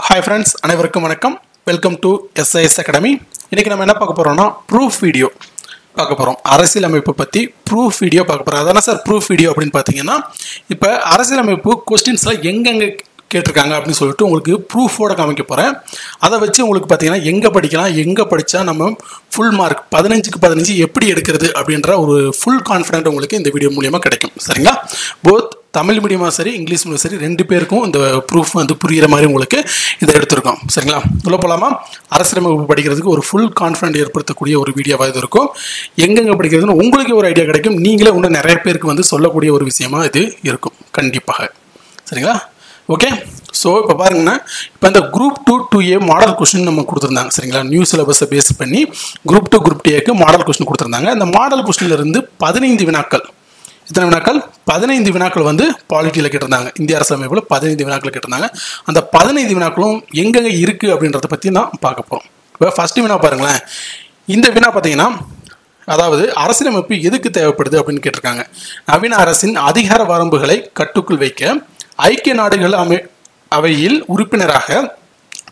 Hi friends, அனைவருக்கும் வணக்கம். Welcome to SIS Academy. இன்னைக்கு நம்ம என்ன பார்க்க போறோம்னா proof video பார்க்க போறோம். அரசியலமைப்பு பத்தி proof video பார்க்க போறோம். அதான சார் proof video அப்படினு பாத்தீங்கன்னா இப்ப அரசியலமைப்பு क्वेश्चंसல எங்கெங்க கேட்டிருக்காங்க அப்படினு சொல்லிட்டு உங்களுக்கு ப்ரூஃபோட காமிக்க போறேன். அத வச்சு உங்களுக்கு பாத்தீங்கன்னா எங்க படிக்கலாம், எங்க படிச்சா நம்ம full mark 15க்கு 15 எப்படி எடுக்கிறது அப்படிங்கற ஒரு full confident உங்களுக்கு இந்த வீடியோ மூலமா கிடைக்கும். சரிங்களா? both தமிழ் மீடியமா சரி இங்கிலீஷ் மீடியமா சரி ரெண்டு பேருக்கும் இந்த ப்ரூஃப் வந்து புரியுற மாதிரி உங்களுக்கு இத எடுத்துறோம். சரிங்களா? உள்ள போலாமா? அரசியலமைப்பு படிக்கிறதுக்கு ஒரு full confident ஏற்படுத்தக்கூடிய ஒரு வீடியோவா இது இருக்கும். எங்கெங்க படிக்கிறதுன்னு உங்களுக்கு ஒரு ஐடியா கிடைக்கும். நீங்களே இன்னும் நிறைய பேருக்கு வந்து சொல்லக்கூடிய ஒரு விஷயமா இது இருக்கும் கண்டிப்பாக. சரிங்களா? ஓகே, ஸோ இப்போ பாருங்கன்னா இப்போ இந்த குரூப் 2A மாடல் கொஸ்டின் நம்ம கொடுத்துருந்தாங்க. சரிங்களா? நியூ சிலபஸை பேஸ் பண்ணி குரூப் 2 குரூப் டிஏக்கு மாடல் கொஸ்டின் கொடுத்துருந்தாங்க. அந்த மாடல் கொஸ்டின்ல இருந்து 15 வினாக்கள், இத்தனை வினாக்கள் 15 வினாக்கள் வந்து பாலிட்டியில் கேட்டிருந்தாங்க. இந்திய அரசியலமைப்பில் 15 வினாக்கள் கேட்டிருந்தாங்க. அந்த 15 வினாக்களும் எங்கெங்க இருக்குது அப்படின்றத பற்றி நான் பார்க்க போகிறோம். இப்போ ஃபர்ஸ்ட் வினா பாருங்களேன். இந்த வினா பார்த்தீங்கன்னா அதாவது அரசியலமைப்பு எதுக்கு தேவைப்படுது அப்படின்னு கேட்டிருக்காங்க. நவீன அரசின் அதிகார வரம்புகளை கட்டுக்குள் வைக்க ஐக்கிய நாடுகள் அவையில் உறுப்பினராக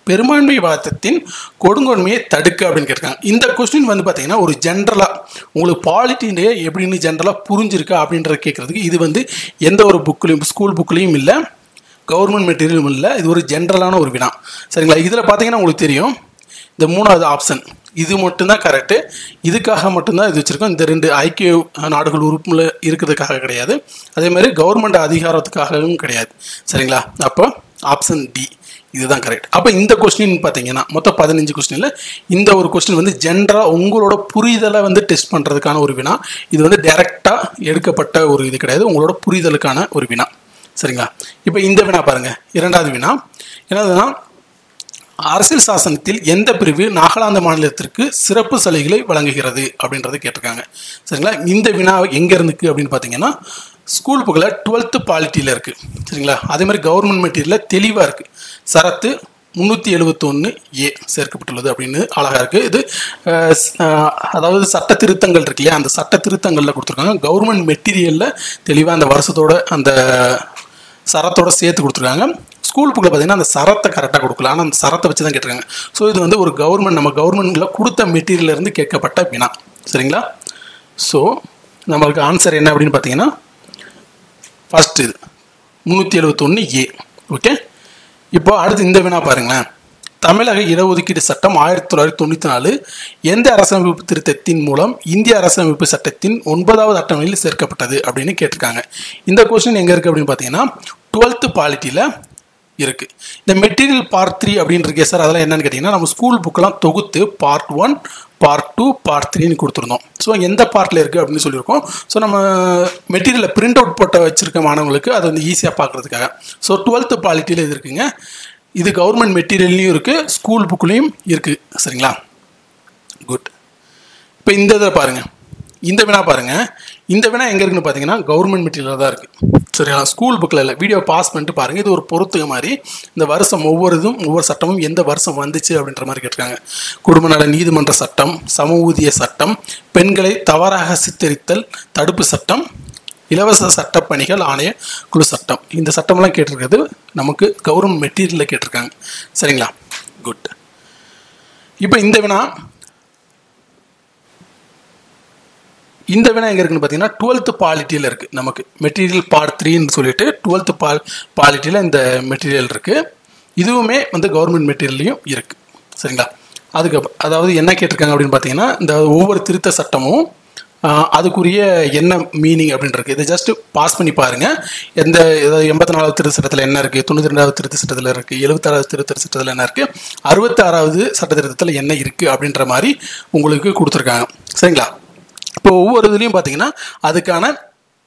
பெரும்பான்மைவாதத்தின் கொடுங்கோன்மையை தடுக்க அப்படின்னு கேட்டிருக்காங்க. இந்த கொஸ்டின் வந்து பார்த்தீங்கன்னா ஒரு ஜென்ரலாக உங்களுக்கு பாலிட்டியிலே எப்படின்னு ஜென்ரலாக புரிஞ்சிருக்கா அப்படின்றத கேட்குறதுக்கு இது வந்து எந்த ஒரு புக்லையும் ஸ்கூல் புக்லேயும் இல்லை, கவர்மெண்ட் மெட்டீரியலும் இல்லை. இது ஒரு ஜென்ரலான ஒரு வினா. சரிங்களா? இதில் பார்த்தீங்கன்னா உங்களுக்கு தெரியும் இந்த மூணாவது ஆப்ஷன் இது மட்டும்தான் கரெக்டு. இதுக்காக மட்டும்தான் இது வச்சுருக்கோம். இந்த ரெண்டு ஐக்கிய நாடுகள் உறுப்பில் இருக்கிறதுக்காக கிடையாது, அதே மாதிரி கவர்மெண்ட் அதிகாரத்துக்காகவும் கிடையாது. சரிங்களா? அப்போ ஆப்ஷன் டி இதுதான் கரெக்ட். அப்போ இந்த கொஸ்டின் பார்த்தீங்கன்னா மொத்தம் 15 கொஸ்டினில் இந்த ஒரு கொஸ்டின் வந்து ஜென்ரலாக உங்களோட புரிதலை வந்து டெஸ்ட் பண்ணுறதுக்கான ஒரு வினா. இது வந்து டைரெக்டாக எடுக்கப்பட்ட ஒரு இது கிடையாது, உங்களோட புரிதலுக்கான ஒரு வினா. சரிங்களா? இப்போ இந்த வினா பாருங்கள். இரண்டாவது வினா என்னதுன்னா, அரசியல் சாசனத்தில் எந்த பிரிவு நாகாலாந்து மாநிலத்திற்கு சிறப்பு சலுகைகளை வழங்குகிறது அப்படின்றத கேட்டிருக்காங்க. சரிங்களா? இந்த வினா எங்க இருந்துக்கு அப்படின்னு பார்த்தீங்கன்னா ஸ்கூல் புக்கில் 12th பாலிட்டியில் இருக்கு. சரிங்களா? அதே மாதிரி கவர்மெண்ட் மெட்டீரியலில் தெளிவாக இருக்கு. சரத்து 371A சேர்க்கப்பட்டுள்ளது அப்படின்னு அழகா இருக்கு. இது அதாவது சட்ட திருத்தங்கள் இருக்கு இல்லையா, அந்த சட்ட திருத்தங்கள்ல கொடுத்துருக்காங்க. கவர்மெண்ட் மெட்டீரியலில் தெளிவாக அந்த வருஷத்தோட அந்த சரத்தோட சேர்த்து கொடுத்துருக்காங்க. ஸ்கூல் புக்கில் பார்த்தீங்கன்னா அந்த சரத்தை கரெக்டாக கொடுக்கல, ஆனால் அந்த சரத்தை வச்சு தான் கேட்டிருக்காங்க. ஸோ இது வந்து ஒரு நம்ம கவர்மெண்ட்டில் கொடுத்த மெட்டீரியல்லேருந்து கேட்கப்பட்ட வினா. சரிங்களா? ஸோ நம்மளுக்கு ஆன்சர் என்ன அப்படின்னு பார்த்தீங்கன்னா ஃபர்ஸ்ட் இது 371A. ஓகே, இப்போ அடுத்து இந்த வினா பாருங்களேன். தமிழக இடஒதுக்கீடு சட்டம் 1994 எந்த அரசியலமைப்பு திருத்தத்தின் மூலம் இந்திய அரசியலமைப்பு சட்டத்தின் 9வது அட்டவணையில் சேர்க்கப்பட்டது அப்படின்னு கேட்டிருக்காங்க. இந்த கொஸ்டின் எங்கே இருக்குது அப்படின்னு பார்த்தீங்கன்னா 12th பாலிட்டியில் இருக்கு. இந்த மெட்டீரியல் பார்ட் 3 அப்படின்னு இருக்கே சார், அதெல்லாம் என்னன்னு கேட்டிங்கன்னா நம்ம ஸ்கூல் புக்கெல்லாம் தொகுத்து பார்ட் 1 பார்ட் 2 பார்ட் 3ன்னு கொடுத்துருந்தோம். ஸோ எந்த பார்ட்டில் இருக்குது அப்படின்னு சொல்லியிருக்கோம். ஸோ நம்ம மெட்டீரியலை பிரிண்ட் அவுட் போட்ட வச்சிருக்க மாணவங்களுக்கு அதை வந்து ஈஸியாக பார்க்குறதுக்காக. ஸோ 12th பாலிட்டியில் இது இருக்குங்க. இது கவர்மெண்ட் மெட்டீரியல்லையும் இருக்குது, ஸ்கூல் புக்லேயும் இருக்குது. சரிங்களா? குட். இப்போ இந்த இதில் பாருங்கள், இந்த வினா பாருங்கள். இந்த வினா எங்கே இருக்குன்னு பார்த்தீங்கன்னா கவர்மெண்ட் மெட்டீரியலில் தான் இருக்குது. சரிங்களா? ஸ்கூல் புக்கில் இல்லை. வீடியோ பாஸ் பண்ணிட்டு பாருங்கள். இது ஒரு பொறுத்துக மாதிரி இந்த வருஷம் ஒவ்வொரு சட்டமும் எந்த வருஷம் வந்துச்சு அப்படின்ற மாதிரி கேட்டிருக்காங்க. குடும்ப நல நீதிமன்ற சட்டம், சம ஊதிய சட்டம், பெண்களை தவறாக சித்தரித்தல் தடுப்பு சட்டம், இலவச சட்டப்பணிகள் ஆணைய குழு சட்டம். இந்த சட்டம்லாம் கேட்டிருக்கிறது நமக்கு கவர்மெண்ட் மெட்டீரியலில் கேட்டிருக்காங்க. சரிங்களா? குட். இப்போ இந்த வினா எங்கே இருக்குன்னு பார்த்தீங்கன்னா 12th பாலிட்டியில் இருக்குது. நமக்கு மெட்டீரியல் பார்ட் 3ன்னு சொல்லிட்டு 12th பாலிட்டியில் இந்த மெட்டீரியல் இருக்குது. இதுவுமே வந்து கவர்மெண்ட் மெட்டீரியல்லையும் இருக்குது. சரிங்களா? அதாவது என்ன கேட்டிருக்காங்க அப்படின்னு பார்த்தீங்கன்னா இந்த ஒவ்வொரு திருத்த சட்டமும் அதுக்குரிய என்ன மீனிங் அப்படின்னு இருக்குது. இதை ஜஸ்ட் பாஸ் பண்ணி பாருங்கள். எந்த 84வது திருத்த சட்டத்தில் என்ன இருக்குது, 92வது திருத்த சட்டத்தில் இருக்குது, 76வது திருத்த சட்டத்தில் என்ன இருக்குது, 66வது சட்ட திருத்தத்தில் என்ன இருக்குது அப்படின்ற மாதிரி உங்களுக்கு கொடுத்துருக்காங்க. சரிங்களா? இப்போ ஒவ்வொரு இதுலையும் பார்த்தீங்கன்னா அதுக்கான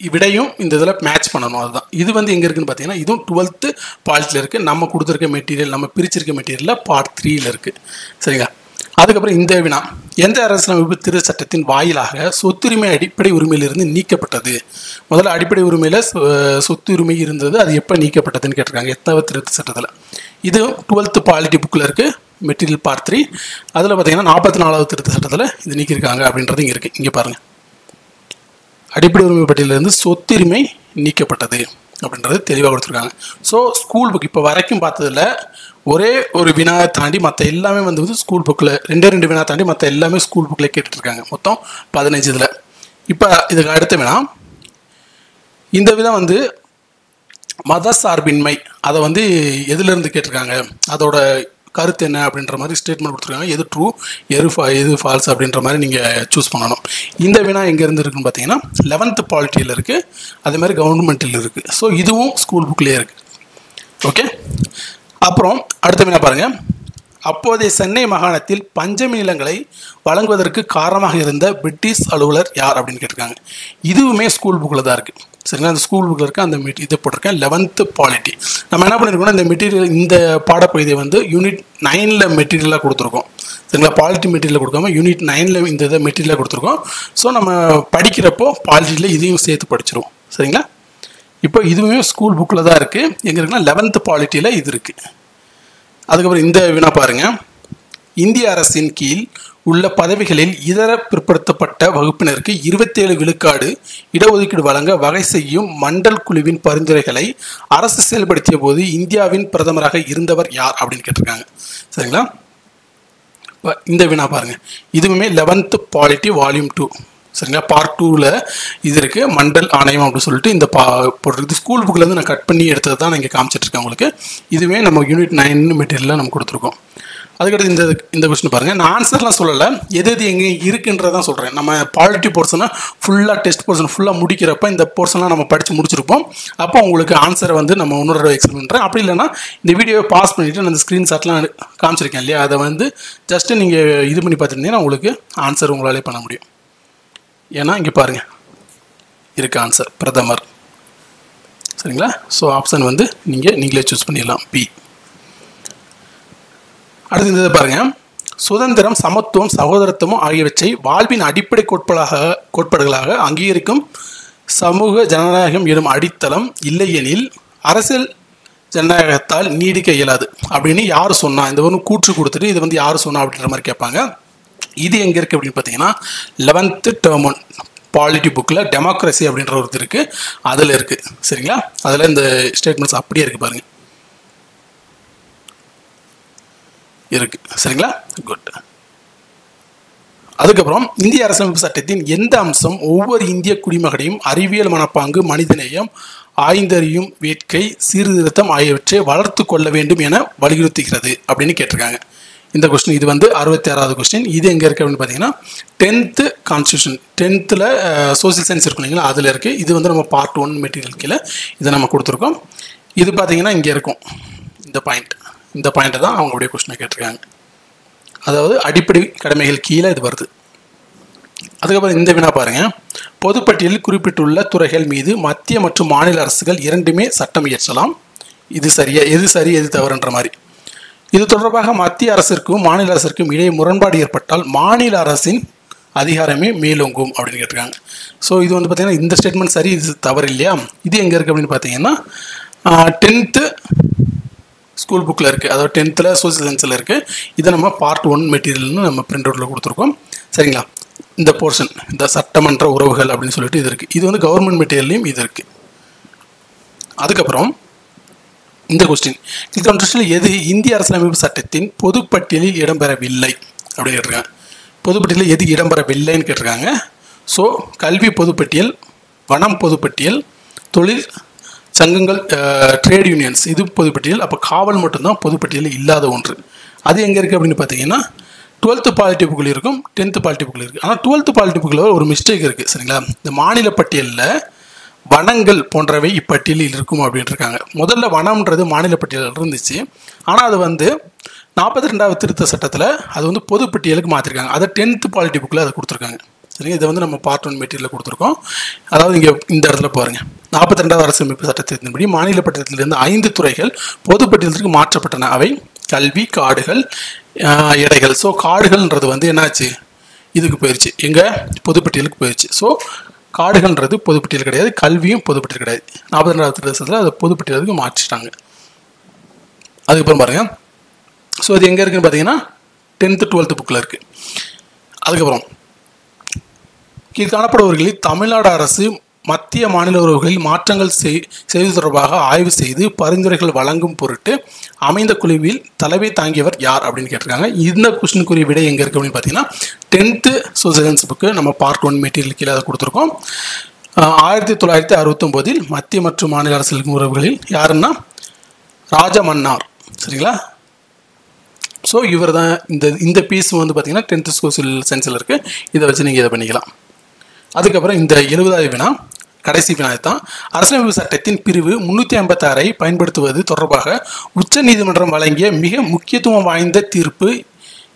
விடையும் இந்த இதில் மேட்ச் பண்ணணும். அதுதான் இது வந்து எங்கே இருக்குன்னு பார்த்தீங்கன்னா இதுவும் 12th பாலிட்டியில் இருக்குது. நம்ம கொடுத்துருக்க மெட்டீரியல், நம்ம பிரிச்சிருக்க மெட்டீரியலில் பார்ட் 3யில் இருக்குது. சரிங்களா? அதுக்கப்புறம் இந்த வினா எந்த அரசியலமைப்பு திரு சட்டத்தின் வாயிலாக சொத்துரிமை அடிப்படை உரிமையிலிருந்து நீக்கப்பட்டது? முதல்ல அடிப்படை உரிமையில் சொத்துரிமை இருந்தது, அது எப்போ நீக்கப்பட்டதுன்னு கேட்டிருக்காங்க. எத்தனாவது திருத்த சட்டத்தில்? இது 12th பாலிட்டி புக்கில் இருக்குது, மெட்டீரியல் பார்ட் 3. அதில் பார்த்தீங்கன்னா 44வது திருத்த சட்டத்தில் இது நீக்கியிருக்காங்க அப்படின்றது இங்கே இருக்குது. இங்கே பாருங்கள், அடிப்படை உரிமை பட்டியலிருந்து சொத்துரிமை நீக்கப்பட்டது. அப்படின்றது தெளிவாக கொடுத்துருக்காங்க. ஸோ ஸ்கூல் புக் இப்போ வரைக்கும் பார்த்ததில் ஒரே ஒரு வினா தாண்டி மற்ற எல்லாமே வந்து ஸ்கூல் புக்கில் ரெண்டு வினா தாண்டி மற்ற எல்லாமே ஸ்கூல் புக்கில் கேட்டுட்ருக்காங்க. மொத்தம் 15 இதில். இப்போ இதுக்கு அடுத்த வினா, இந்த விதம் வந்து மத சார்பின்மை அதை வந்து எதுலேருந்து கேட்டிருக்காங்க, அதோட கருத்து என்ன அப்படின்ற மாதிரி ஸ்டேட்மெண்ட் கொடுத்துருக்காங்க. எது ட்ரூ எது ஃபால்ஸ் அப்படின்ற மாதிரி நீங்கள் சூஸ் பண்ணணும். இந்த வினா எங்கேருந்து இருக்குன்னு பார்த்தீங்கன்னா 11th பாலிட்டியில் இருக்குது, அதே மாதிரி கவர்மெண்ட்டில் இருக்குது. ஸோ இதுவும் ஸ்கூல் புக்லேயே இருக்குது. ஓகே, அப்புறம் அடுத்த வினா பாருங்கள். அப்போதைய சென்னை மாகாணத்தில் பஞ்சமி நிலங்களை வழங்குவதற்கு காரணமாக இருந்த பிரிட்டிஷ் அலுவலர் யார் அப்படின்னு கேட்டிருக்காங்க. இதுவுமே ஸ்கூல் புக்கில் தான் இருக்குது. சரிங்களா, அந்த ஸ்கூல் புக்கில் இருக்க அந்த இது போட்டிருக்கேன் 11th பாலிட்டி. நம்ம என்ன பண்ணியிருக்கோம்னா இந்த மெட்டீரியல் இந்த பாடப்பகுதியை வந்து யூனிட் 9ல் மெட்டீரியலாக கொடுத்துருக்கோம். சரிங்களா, பாலிட்டி மெட்டீரியல் கொடுக்காம யூனிட் 9ல் இந்த இதை மெட்டீரியலாக கொடுத்துருக்கோம். ஸோ நம்ம படிக்கிறப்போ பாலிட்டியில் இதையும் சேர்த்து படிச்சிருவோம். சரிங்களா, இப்போ இதுவுமே ஸ்கூல் புக்கில் தான் இருக்குது. எங்கே இருக்குன்னா 11th பாலிட்டியில் இது இருக்குது. அதுக்கப்புறம் இந்த வினா பாருங்கள். இந்திய அரசின் கீழ் உள்ள பதவிகளில் இதர பிற்படுத்தப்பட்ட வகுப்பினருக்கு 27 விழுக்காடு இடஒதுக்கீடு வழங்க வகை செய்யும் மண்டல் குழுவின் பரிந்துரைகளை அரசு செயல்படுத்திய போது இந்தியாவின் பிரதமராக இருந்தவர் யார் அப்படின்னு கேட்டிருக்காங்க. சரிங்களா, இப்போ இந்த வினா பாருங்கள். இதுவுமே 11th பாலிட்டி வால்யூம் 2. சரிங்களா, பார்ட் 2ல் இது இருக்குது, மண்டல் ஆணையம் அப்படின்னு சொல்லிட்டு இந்த போட்டிருக்கு. ஸ்கூல் புக்கிலேருந்து நான் கட் பண்ணி எடுத்தது தான் நான் இங்கே காமிச்சிட்ருக்கேன் உங்களுக்கு. இதுவே நம்ம யூனிட் 9 மெட்டீரியலில் நம்ம கொடுத்துருக்கோம். அதுக்கடுத்து இந்த கொஸ்டின் பாருங்கள். நான் ஆன்சர்லாம் சொல்லலை, எது எங்கே இருக்குன்றதான் சொல்கிறேன். நம்ம பாலிட்டி போர்ஷனை ஃபுல்லாக டெஸ்ட் போர்ஷன் ஃபுல்லாக முடிக்கிறப்ப இந்த போர்ஷன்லாம் நம்ம படித்து முடிச்சிருப்போம். அப்போ உங்களுக்கு ஆன்சரை வந்து நம்ம இன்னொரு எக்ஸ்பிளைன் பண்ணுறேன். அப்படி இல்லைனா இந்த வீடியோவை பாஸ் பண்ணிவிட்டு நான் அந்த ஸ்க்ரீன்ஷாட்லாம் காமிச்சிருக்கேன் இல்லையா, அதை வந்து ஜஸ்ட்டு நீங்கள் இது பண்ணி பார்த்துருந்தீங்கன்னா உங்களுக்கு ஆன்சர் உங்களாலே பண்ண முடியும். ஏன்னா இங்கே பாருங்கள் இருக்கு ஆன்சர் பிரதமர். சரிங்களா, ஸோ ஆப்ஷன் வந்து நீங்களே சூஸ் பண்ணிடலாம், பி. அடுத்து இந்த பாருங்கள். சுதந்திரம், சமத்துவம், சகோதரத்துவம் ஆகியவற்றை வாழ்வின் அடிப்படை கோட்பாடுகளாக அங்கீகரிக்கும் சமூக ஜனநாயகம் எனும் அடித்தளம் இல்லையெனில் அரசியல் ஜனநாயகத்தால் நீடிக்க இயலாது அப்படின்னு யார் சொன்னா? இந்த ஒரு கூற்று கொடுத்துட்டு இது வந்து யார் சொன்னா அப்படின்ற மாதிரி கேட்பாங்க. இது எங்கே இருக்குது அப்படின்னு பார்த்தீங்கன்னா 11th term 1 பாலிட்டி புக்கில் டெமோக்ரஸி அப்படின்ற ஒரு இது இருக்குது, அதில் இருக்குது. சரிங்களா, அதில் இந்த ஸ்டேட்மெண்ட்ஸ் அப்படியே இருக்குது பாருங்கள், இருக்குது. சரிங்களா, குட். அதுக்கப்புறம் இந்திய அரசியலமைப்பு சட்டத்தின் எந்த அம்சம் ஒவ்வொரு இந்திய குடிமகனையும் அறிவியல் மனப்பாங்கு, மனிதநேயம், ஆய்ந்தறியும் வேட்கை, சீர்திருத்தம் ஆகியவற்றை வளர்த்து கொள்ள வேண்டும் என வலியுறுத்துகிறது அப்படின்னு கேட்டிருக்காங்க. இந்த கொஸ்டின் இது வந்து 66வது கொஸ்டின். இது எங்கே இருக்குது அப்படின்னு பார்த்தீங்கன்னா 10th constitution 10th social science இருக்கும் இல்லைங்களா, அதில் இருக்குது. இது வந்து நம்ம பார்ட் 1 மெட்டீரியல் கீழே இதை நம்ம கொடுத்துருக்கோம். இது பார்த்தீங்கன்னா இங்கே இருக்கும் இந்த பாயிண்ட்டை தான் அவங்களுடைய கொஸ்டினை கேட்டிருக்காங்க. அதாவது அடிப்படை கடமைகள் கீழே இது வருது. அதுக்கப்புறம் இந்த வினா பாருங்கள். பொதுப்பட்டியலில் குறிப்பிட்டுள்ள துறைகள் மீது மத்திய மற்றும் மாநில அரசுகள் இரண்டுமே சட்டம் இயற்றலாம். இது சரியா, எது சரி எது தவறுன்ற மாதிரி. இது தொடர்பாக மத்திய அரசிற்கும் மாநில அரசிற்கும் இடையே முரண்பாடு ஏற்பட்டால் மாநில அரசின் அதிகாரமே மேலோங்கும் அப்படின்னு கேட்டிருக்காங்க. ஸோ இது வந்து பார்த்தீங்கன்னா இந்த ஸ்டேட்மெண்ட் சரி, இது தவறு இல்லையா. இது எங்கே இருக்குது அப்படின்னு பார்த்தீங்கன்னா 10th ஸ்கூல் புக்கில் இருக்குது, அதாவது 10th சோசியல் சயின்ஸில் இருக்குது. இதை நம்ம பார்ட் 1 மெட்டீரியல்னு நம்ம பிரிண்ட் அவுட்டில் கொடுத்துருக்கோம். சரிங்களா, இந்த போர்ஷன் இந்த சட்டமன்ற உறவுகள் அப்படின்னு சொல்லிட்டு இது இருக்குது. இது வந்து கவர்மெண்ட் மெட்டீரியல்லையும் இது இருக்குது. அதுக்கப்புறம் இந்த கொஸ்டின் கீழ்கண்டவற்றில் எது இந்திய அரசியலமைப்பு சட்டத்தின் பொதுப்பட்டியலில் இடம்பெறவில்லை அப்படின்னு கேட்டிருக்காங்க. பொதுப்பட்டியலில் எது இடம்பெறவில்லைன்னு கேட்டிருக்காங்க. ஸோ கல்வி பொதுப்பட்டியல், வனம் பொதுப்பட்டியல், தொழில் சங்கங்கள் ட்ரேட் யூனியன்ஸ் இது பொதுப்பட்டியல். அப்போ காவல் மட்டும்தான் பொதுப்பட்டியலில் இல்லாத ஒன்று. அது எங்கே இருக்குது அப்படின்னு பார்த்தீங்கன்னா 12th பாலிட்டி புக்கில் இருக்கும், 10th பாலிட்டி புக்கில் இருக்குது. ஆனால் 12th பாலிட்டி புக்கில் ஒரு மிஸ்டேக் இருக்குது. சரிங்களா, இந்த மாநில பட்டியலில் வனங்கள் போன்றவை இப்பட்டியலில் இருக்கும் அப்படின்ட்டு இருக்காங்க. முதல்ல வனம்ன்றது மாநில பட்டியலில் இருந்துச்சு, ஆனால் அது வந்து 42வது திருத்த சட்டத்தில் அது வந்து பொதுப்பட்டியலுக்கு மாற்றிருக்காங்க. அதை 10th பாலிட்டி புக்கில் அதை கொடுத்துருக்காங்க. சரிங்க, இதை வந்து நம்ம பார்ட் 1 மெட்டீரியலில் கொடுத்துருக்கோம். அதாவது இங்கே இந்த இடத்துல பாருங்கள், 42வது அரசியலமைப்பு சட்டத்தின்படி மாநில பட்டியலிருந்து 5 துறைகள் பொதுப்பட்டியலுக்கு மாற்றப்பட்டன. அவை கல்வி, காடுகள், எடைகள். ஸோ காடுகள்ன்றது வந்து என்னாச்சு, இதுக்கு போயிடுச்சு, எங்கள் பொதுப்பட்டியலுக்கு போயிடுச்சு. ஸோ காடுகள்ன்றது பொதுப்பட்டியல் கிடையாது, கல்வியும் பொதுப்பட்டியல் கிடையாது. 42வது திருத்தத்தில் அதை பொதுப்பட்டியலுக்கு மாற்றிட்டாங்க. அதுக்கப்புறம் பாருங்கள். ஸோ இது எங்கே இருக்குன்னு பார்த்தீங்கன்னா 10th 12th புக்கில் இருக்குது. அதுக்கப்புறம் கீழ் காணப்படுபவர்களில் தமிழ்நாடு அரசு மத்திய மாநில உறவுகளில் மாற்றங்கள் செய்வது தொடர்பாக ஆய்வு செய்து பரிந்துரைகள் வழங்கும் பொருட்டு அமைந்த குழுவில் தலைமை தாங்கியவர் யார் அப்படின்னு கேட்டிருக்காங்க. இந்த கொஸ்டினுக்குரிய விடை எங்கே இருக்குது அப்படின்னு பார்த்தீங்கன்னா 10th சோசியல் சயின்ஸ் புக்கு நம்ம பார்ட் 1 மெட்டீரியல் கீழே அதை கொடுத்துருக்கோம். 1969 மத்திய மற்றும் மாநில அரசியல் உறவுகளில் யாருன்னா ராஜமன்னார். சரிங்களா? ஸோ இவர் தான் இந்த பீஸ் வந்து பார்த்தீங்கன்னா 10th சோசியல் சயின்ஸில் இருக்குது. இதை வச்சு நீங்கள் இதை பண்ணிக்கலாம். அதுக்கப்புறம் இந்த 70வது வினா கடைசி வினா தான். அரசியலமைப்பு சட்டத்தின் பிரிவு 356 பயன்படுத்துவது தொடர்பாக உச்ச நீதிமன்றம் வழங்கிய மிக முக்கியத்துவம் வாய்ந்த தீர்ப்பு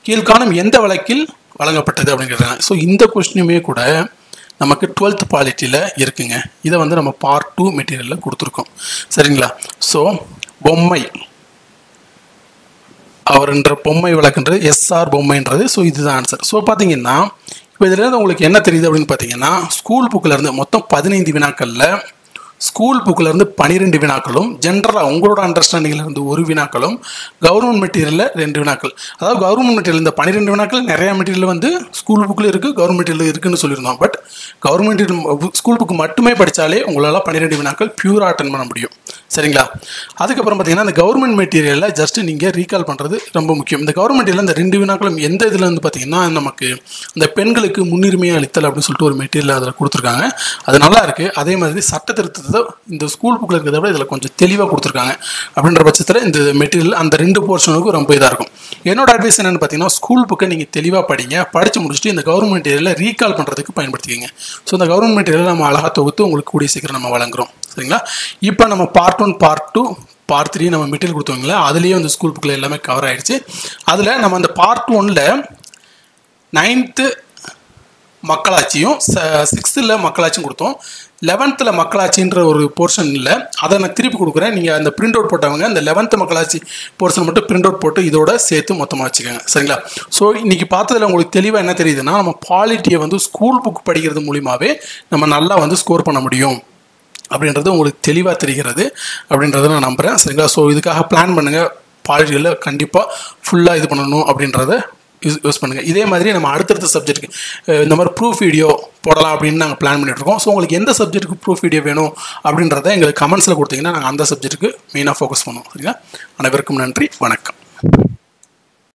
கீழ்காணும் எந்த வழக்கில் வழங்கப்பட்டது அப்படின்னு கேட்டாங்க. ஸோ இந்த கொஸ்டினுமே கூட நமக்கு 12th பாலிட்டியில் இருக்குங்க. இதை வந்து நம்ம பார்ட் 2 மெட்டீரியலில் கொடுத்துருக்கோம். சரிங்களா? ஸோ பொம்மை அவர்ன்ற பொம்மை வழக்குன்றது SR பொம்மைன்றது. ஸோ இதுதான் ஆன்சர். ஸோ பார்த்தீங்கன்னா இப்போ இதில் உங்களுக்கு என்ன தெரியுது அப்படின்னு பார்த்தீங்கன்னா ஸ்கூல் புக்கில் இருந்து மொத்தம் 15 வினாக்களில் ஸ்கூல் புக்கில் இருந்து 12 வினாக்களும் ஜென்ரலாக உங்களோட அண்டர்ஸ்டாண்டிங்கில் இருந்து 1 வினாக்களும் கவர்மெண்ட் மெட்டீரியலில் 2 வினாக்கள். அதாவது கவர்மெண்ட் மெட்டீரியல் இந்த 12 வினாக்கள் நிறையா மெட்டீரியல் வந்து ஸ்கூல் புக்கில் இருக்குது, கவர்மெண்ட் மெட்டீரியல் இருக்குதுன்னு சொல்லியிருந்தோம். பட் கவர்மெண்ட் ஸ்கூல் புக்கு மட்டுமே படித்தாலே உங்களால் 12 வினாக்கள் பியூராக அட்டன் பண்ண முடியும். சரிங்களா? அதுக்கப்புறம் பார்த்தீங்கன்னா இந்த கவர்மெண்ட் மெட்டீரியலில் ஜஸ்ட்டு நீங்கள் ரீகால் பண்ணுறது ரொம்ப முக்கியம். இந்த கவர்மெண்ட் மெட்டீரியல் இந்த 2 வினாக்களும் எந்த இதில் வந்து பார்த்தீங்கன்னா நமக்கு இந்த பெண்களுக்கு முன்னுரிமையை அளித்தல் அப்படின்னு சொல்லிட்டு ஒரு மெட்டீரியல் அதில் கொடுத்துருக்காங்க. அது நல்லா இருக்குது. அதே மாதிரி சட்ட திருத்தத்தை இந்த ஸ்கூல் புக்கில் இருக்கிறத விட இதில் கொஞ்சம் தெளிவாக கொடுத்துருக்காங்க. அப்படின்ற பட்சத்தில் இந்த மெட்டீரியல் அந்த 2 போர்ஷனுக்கும் ரொம்ப இதாக இருக்கும். என்னோட அட்வைஸ் என்னென்னு பார்த்தீங்கன்னா ஸ்கூல் புக்கை நீங்கள் தெளிவாக படிங்க. படித்து முடிச்சுட்டு இந்த கவர்மெண்ட் மெட்டீரியலை ரீகால் பண்ணுறதுக்கு பயன்படுத்திக்கங்க. ஸோ இந்த கவர்மெண்ட் மெட்டீரியலை நம்ம அழகாக தொகுத்து உங்களுக்கு கூடிய சீக்கிரம் நம்ம வழங்குறோம். சரிங்களா? இப்போ நம்ம பார்ட் 1 பார்ட் 2 பார்ட் 3 நம்ம மெட்டீரியல் கொடுத்தோங்களா, அதுலேயே வந்து ஸ்கூல் புக்கில் எல்லாமே கவர் ஆகிடுச்சு. அதில் நம்ம அந்த பார்ட் 1ல் 9th மக்களாட்சியும் 6th மக்களாட்சியும் கொடுத்தோம். 11th மக்களாட்சின்ற ஒரு போர்ஷன் இல்லை, அதை நான் திருப்பி கொடுக்குறேன். நீங்கள் அந்த பிரிண்ட் அவுட் போட்டவங்க அந்த 11th மக்களாட்சி போர்ஷன் மட்டும் பிரிண்ட் அவுட் போட்டு இதோட சேர்த்து மொத்தமாக வச்சுக்கோங்க. சரிங்களா? ஸோ இன்றைக்கி பார்த்ததில் உங்களுக்கு தெளிவாக என்ன தெரியுதுன்னா நம்ம பாலிட்டியை வந்து ஸ்கூல் புக் படிக்கிறது மூலிமாவே நம்ம நல்லா வந்து ஸ்கோர் பண்ண முடியும் அப்படின்றது உங்களுக்கு தெளிவாக தெரிகிறது அப்படின்றத நான் நம்புகிறேன். சரிங்களா? ஸோ இதுக்காக பிளான் பண்ணுங்கள். பாலிட்டியில் கண்டிப்பாக ஃபுல்லாக இது பண்ணணும் அப்படின்றத யூஸ் பண்ணுங்கள். இதே மாதிரி நம்ம அடுத்தடுத்த சப்ஜெக்ட்டுக்கு இந்த மாதிரி ப்ரூஃப் வீடியோ போடலாம் அப்படின்னு நாங்கள் பிளான் பண்ணிகிட்ருக்கோம். ஸோ உங்களுக்கு எந்த சப்ஜெக்ட்டுக்கு ப்ரூஃப் வீடியோ வேணும் அப்படின்றத எங்களுக்கு கமெண்ட்ஸில் கொடுத்தீங்கன்னா நாங்கள் அந்த சப்ஜெக்ட்டுக்கு மெயினாக ஃபோக்கஸ் பண்ணுவோம். சரிங்களா? அனைவருக்கும் நன்றி, வணக்கம்.